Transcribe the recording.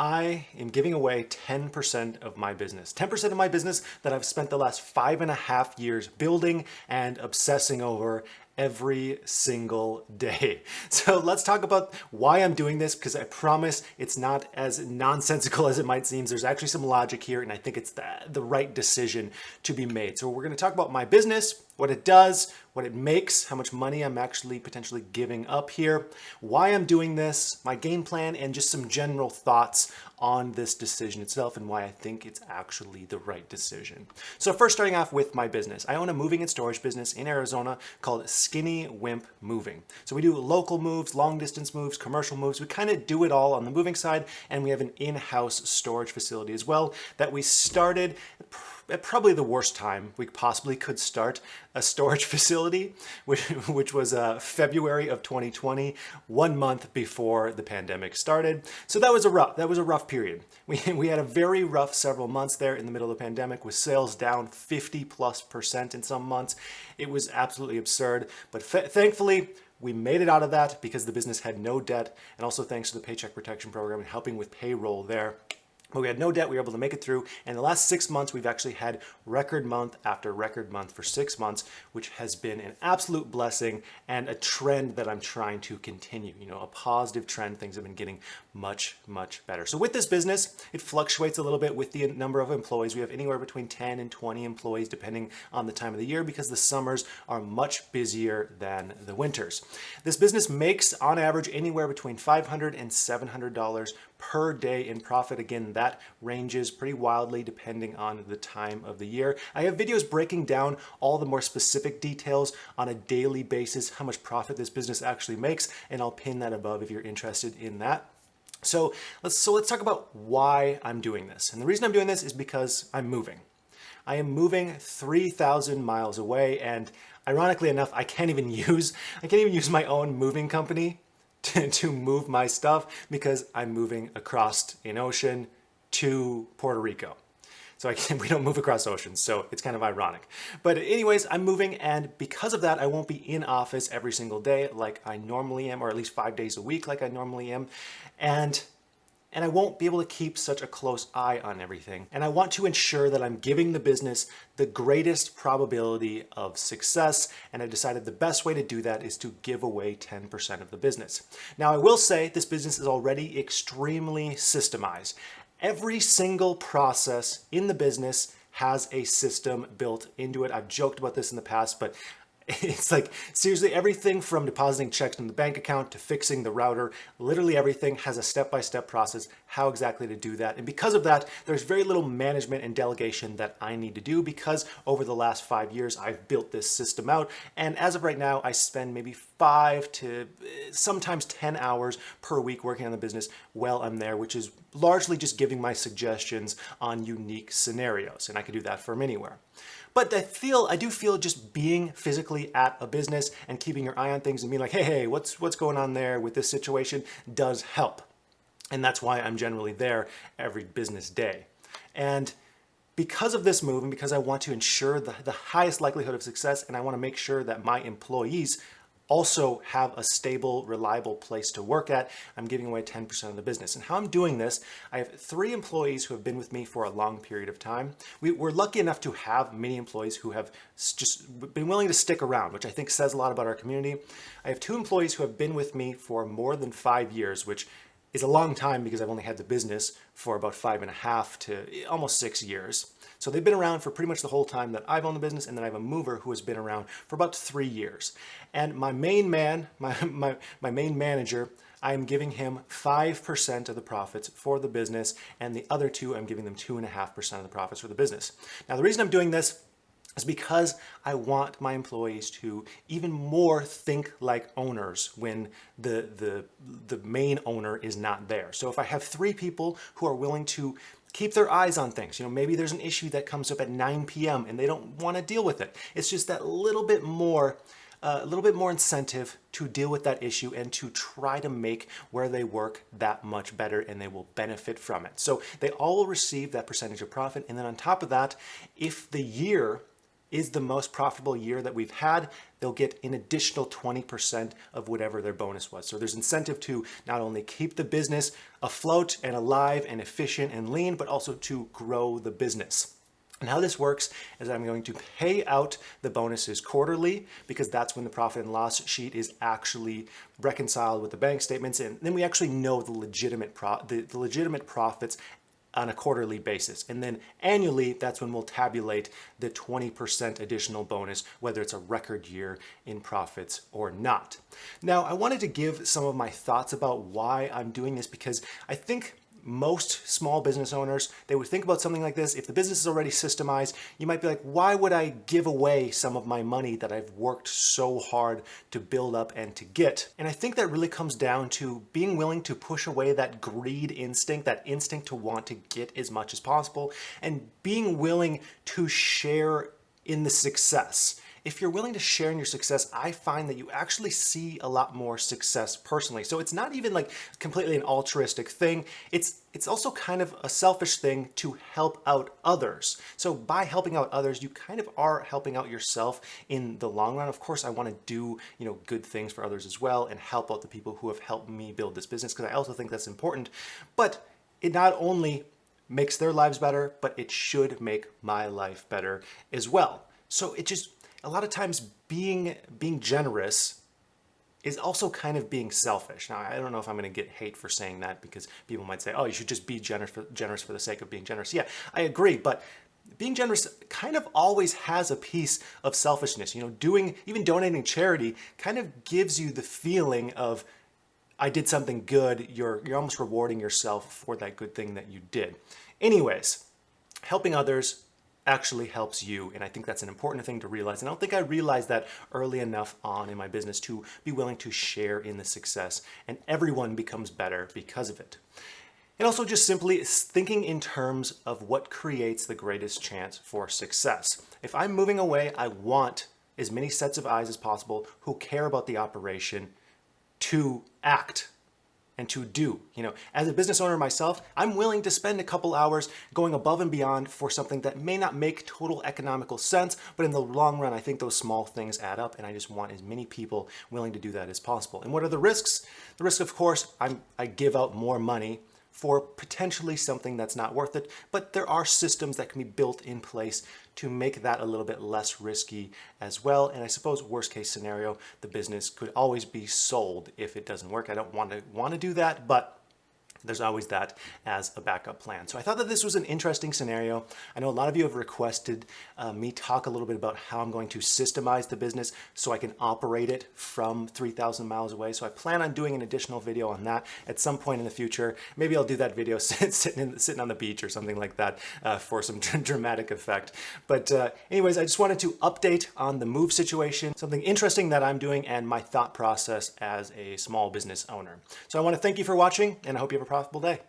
I am giving away 10% of my business. 10% of my business that I've spent the last 5.5 years building and obsessing over every single day. So let's talk about why I'm doing this, because I promise it's not as nonsensical as it might seem. There's actually some logic here, and I think it's the right decision to be made. So we're going to talk about my business, what it does, what it makes, how much money I'm actually potentially giving up here, why I'm doing this, my game plan, and just some general thoughts on this decision itself and why I think it's actually the right decision. So first, starting off with my business. I own a moving and storage business in Arizona called Skinny Wimp Moving. So we do local moves, long distance moves, commercial moves. We kind of do it all on the moving side, and we have an in-house storage facility as well that we started at probably the worst time we possibly could start a storage facility, which was February of 2020, 1 month before the pandemic started. So that was a rough period. We had a very rough several months there in the middle of the pandemic, with sales down 50+% in some months. It was absolutely absurd, but thankfully we made it out of that because the business had no debt, and also thanks to the Paycheck Protection Program and helping with payroll there. But we had no debt, we were able to make it through. And the last 6 months, we've actually had record month after record month for 6 months, which has been an absolute blessing and a trend that I'm trying to continue. You know, a positive trend. Things have been getting much, much better. So with this business, it fluctuates a little bit with the number of employees. We have anywhere between 10 and 20 employees, depending on the time of the year, because the summers are much busier than the winters. This business makes, on average, anywhere between $500 and $700 per day in profit. Again, that ranges pretty wildly depending on the time of the year. I have videos breaking down all the more specific details on a daily basis, how much profit this business actually makes, and I'll pin that above if you're interested in that. So let's talk about why I'm doing this. And the reason I'm doing this is because I'm moving. I am moving 3,000 miles away, and ironically enough, I can't even use my own moving company to move my stuff, because I'm moving across an ocean to Puerto Rico. So we don't move across oceans, so it's kind of ironic. But anyways, I'm moving, and because of that, I won't be in office every single day like I normally am, or at least 5 days a week like I normally am. And I won't be able to keep such a close eye on everything. And I want to ensure that I'm giving the business the greatest probability of success. And I decided the best way to do that is to give away 10% of the business. Now, I will say this business is already extremely systemized. Every single process in the business has a system built into it. I've joked about this in the past, but it's like, seriously, everything from depositing checks in the bank account to fixing the router, literally everything has a step-by-step process, how exactly to do that. And because of that, there's very little management and delegation that I need to do, because over the last 5 years, I've built this system out. And as of right now, I spend maybe 5 to sometimes 10 hours per week working on the business while I'm there, which is largely just giving my suggestions on unique scenarios. And I can do that from anywhere. But I do feel just being physically at a business and keeping your eye on things and being like, hey, what's going on there with this situation does help. And that's why I'm generally there every business day. And because of this move, and because I want to ensure the highest likelihood of success, and I want to make sure that my employees also have a stable, reliable place to work at, I'm giving away 10% of the business. And how I'm doing this, I have 3 employees who have been with me for a long period of time. We're lucky enough to have many employees who have just been willing to stick around, which I think says a lot about our community. I have 2 employees who have been with me for more than 5 years, which is a long time because I've only had the business for about 5.5 to almost 6 years. So they've been around for pretty much the whole time that I've owned the business, and then I have a mover who has been around for about 3 years. And my main man, my main manager, I am giving him 5% of the profits for the business, and the other 2, I'm giving them 2.5% of the profits for the business. Now, the reason I'm doing this is because I want my employees to even more think like owners when the main owner is not there. So if I have 3 people who are willing to keep their eyes on things, maybe there's an issue that comes up at 9 p.m. and they don't want to deal with it. It's just that little bit more incentive to deal with that issue and to try to make where they work that much better, and they will benefit from it. So they all will receive that percentage of profit. And then on top of that, if the year is the most profitable year that we've had, they'll get an additional 20% of whatever their bonus was. So there's incentive to not only keep the business afloat and alive and efficient and lean, but also to grow the business. And how this works is I'm going to pay out the bonuses quarterly, because that's when the profit and loss sheet is actually reconciled with the bank statements, and then we actually know the legitimate profits on a quarterly basis. And then annually, that's when we'll tabulate the 20% additional bonus, whether it's a record year in profits or not. Now, I wanted to give some of my thoughts about why I'm doing this, because I think most small business owners, they would think about something like this. If the business is already systemized, you might be like, why would I give away some of my money that I've worked so hard to build up and to get? And I think that really comes down to being willing to push away that greed instinct, that instinct to want to get as much as possible, and being willing to share in the success. If you're willing to share in your success, I find that you actually see a lot more success personally. So it's not even like completely an altruistic thing. It's also kind of a selfish thing to help out others. So by helping out others, you kind of are helping out yourself in the long run. Of course, I want to do, good things for others as well and help out the people who have helped me build this business, because I also think that's important. But it not only makes their lives better, but it should make my life better as well. So a lot of times being generous is also kind of being selfish. Now, I don't know if I'm going to get hate for saying that, because people might say, oh, you should just be generous for the sake of being generous. Yeah, I agree, but being generous kind of always has a piece of selfishness. Even donating charity kind of gives you the feeling of, I did something good. You're almost rewarding yourself for that good thing that you did. Anyways, helping others actually helps you, and I think that's an important thing to realize. And I don't think I realized that early enough on in my business to be willing to share in the success, and everyone becomes better because of it. And also just simply thinking in terms of what creates the greatest chance for success. If I'm moving away, I want as many sets of eyes as possible who care about the operation to act and to do. As a business owner myself, I'm willing to spend a couple hours going above and beyond for something that may not make total economical sense, but in the long run, I think those small things add up, and I just want as many people willing to do that as possible. And what are the risks? The risk, of course, I give out more money for potentially something that's not worth it, but there are systems that can be built in place to make that a little bit less risky as well. And I suppose worst case scenario, the business could always be sold if it doesn't work. I don't want to do that, but there's always that as a backup plan. So I thought that this was an interesting scenario. I know a lot of you have requested me talk a little bit about how I'm going to systemize the business so I can operate it from 3,000 miles away. So I plan on doing an additional video on that at some point in the future. Maybe I'll do that video sitting on the beach or something like that for some dramatic effect. But anyways, I just wanted to update on the move situation, something interesting that I'm doing, and my thought process as a small business owner. So I want to thank you for watching, and I hope you have a profitable day.